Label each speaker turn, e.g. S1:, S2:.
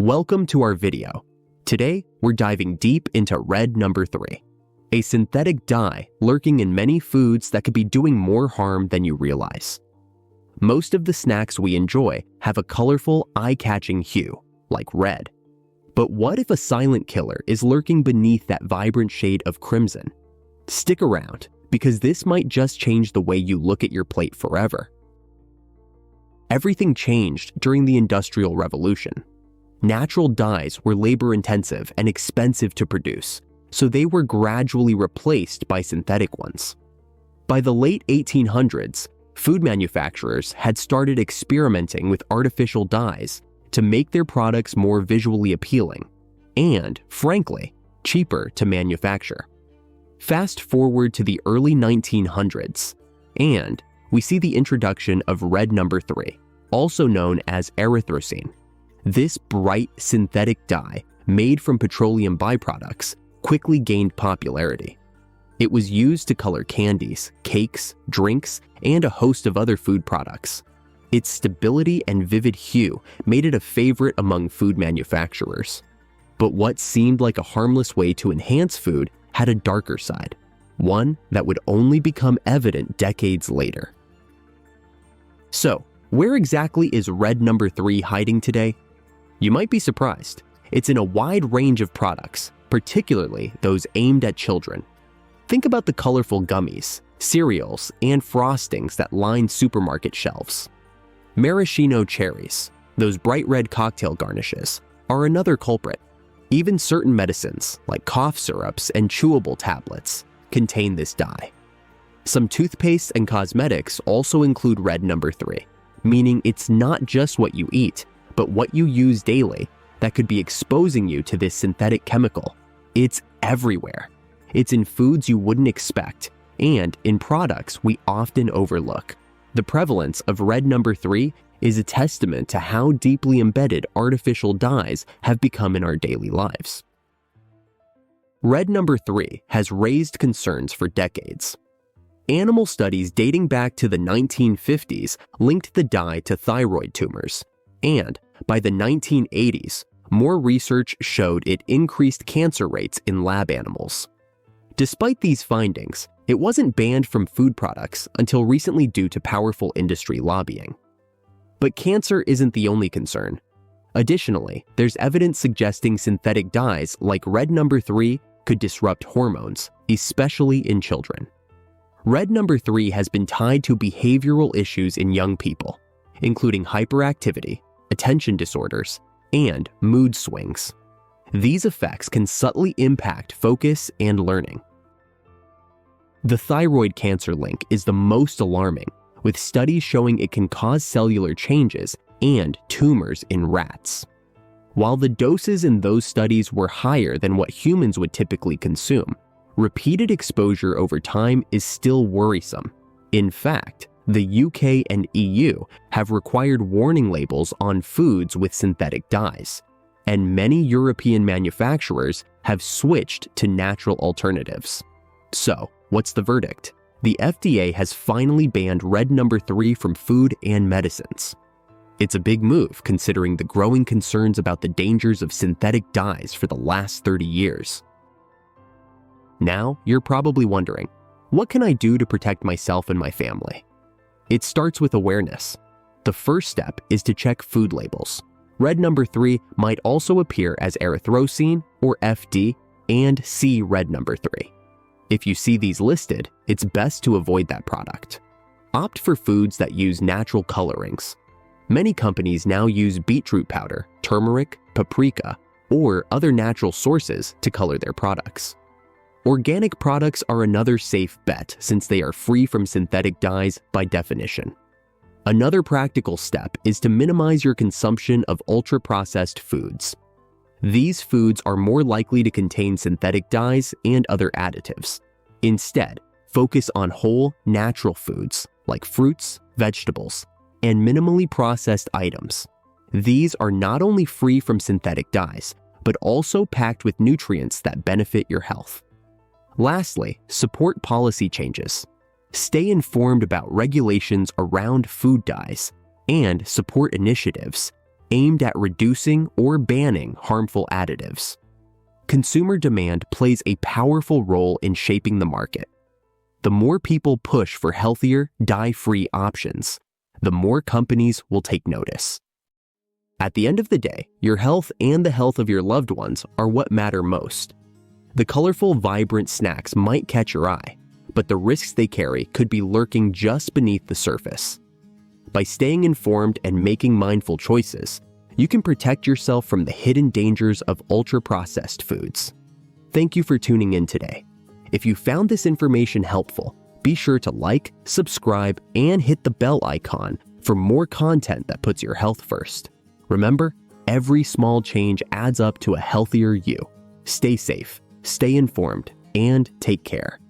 S1: Welcome to our video. Today, we're diving deep into red number 3, a synthetic dye lurking in many foods that could be doing more harm than you realize. Most of the snacks we enjoy have a colorful, eye-catching hue, like red. But what if a silent killer is lurking beneath that vibrant shade of crimson? Stick around, because this might just change the way you look at your plate forever. Everything changed during the Industrial Revolution. Natural dyes were labor-intensive and expensive to produce, so they were gradually replaced by synthetic ones. By the late 1800s, food manufacturers had started experimenting with artificial dyes to make their products more visually appealing and, frankly, cheaper to manufacture. Fast forward to the early 1900s, and we see the introduction of red number 3, also known as erythrocene. This bright synthetic dye, made from petroleum byproducts, quickly gained popularity. It was used to color candies, cakes, drinks, and a host of other food products. Its stability and vivid hue made it a favorite among food manufacturers. But what seemed like a harmless way to enhance food had a darker side, one that would only become evident decades later. So, where exactly is red number 3 hiding today? You might be surprised. It's in a wide range of products, particularly those aimed at children. Think about the colorful gummies, cereals, and frostings that line supermarket shelves. Maraschino cherries, those bright red cocktail garnishes, are another culprit. Even certain medicines, like cough syrups and chewable tablets, contain this dye. Some toothpaste and cosmetics also include red number 3, meaning it's not just what you eat, but what you use daily that could be exposing you to this synthetic chemical. It's everywhere. It's in foods you wouldn't expect, and in products we often overlook. The prevalence of red number 3 is a testament to how deeply embedded artificial dyes have become in our daily lives. Red number 3 has raised concerns for decades. Animal studies dating back to the 1950s linked the dye to thyroid tumors, and by the 1980s, more research showed it increased cancer rates in lab animals. Despite these findings, it wasn't banned from food products until recently due to powerful industry lobbying. But cancer isn't the only concern. Additionally, there's evidence suggesting synthetic dyes like red number 3 could disrupt hormones, especially in children. Red number 3 has been tied to behavioral issues in young people, including hyperactivity, attention disorders, and mood swings. These effects can subtly impact focus and learning. The thyroid cancer link is the most alarming, with studies showing it can cause cellular changes and tumors in rats. While the doses in those studies were higher than what humans would typically consume, repeated exposure over time is still worrisome. In fact, the UK and EU have required warning labels on foods with synthetic dyes, and many European manufacturers have switched to natural alternatives. So, what's the verdict? The FDA has finally banned red number 3 from food and medicines. It's a big move considering the growing concerns about the dangers of synthetic dyes for the last 30 years. Now, you're probably wondering, what can I do to protect myself and my family? It starts with awareness. The first step is to check food labels. Red number 3 might also appear as erythrocene or FD and C red number 3. If you see these listed, it's best to avoid that product. Opt for foods that use natural colorings. Many companies now use beetroot powder, turmeric, paprika, or other natural sources to color their products. Organic products are another safe bet since they are free from synthetic dyes by definition. Another practical step is to minimize your consumption of ultra-processed foods. These foods are more likely to contain synthetic dyes and other additives. Instead, focus on whole, natural foods like fruits, vegetables, and minimally processed items. These are not only free from synthetic dyes, but also packed with nutrients that benefit your health. Lastly, support policy changes. Stay informed about regulations around food dyes and support initiatives aimed at reducing or banning harmful additives. Consumer demand plays a powerful role in shaping the market. The more people push for healthier, dye-free options, the more companies will take notice. At the end of the day, your health and the health of your loved ones are what matter most. The colorful, vibrant snacks might catch your eye, but the risks they carry could be lurking just beneath the surface. By staying informed and making mindful choices, you can protect yourself from the hidden dangers of ultra-processed foods. Thank you for tuning in today. If you found this information helpful, be sure to like, subscribe, and hit the bell icon for more content that puts your health first. Remember, every small change adds up to a healthier you. Stay safe, stay informed, and take care.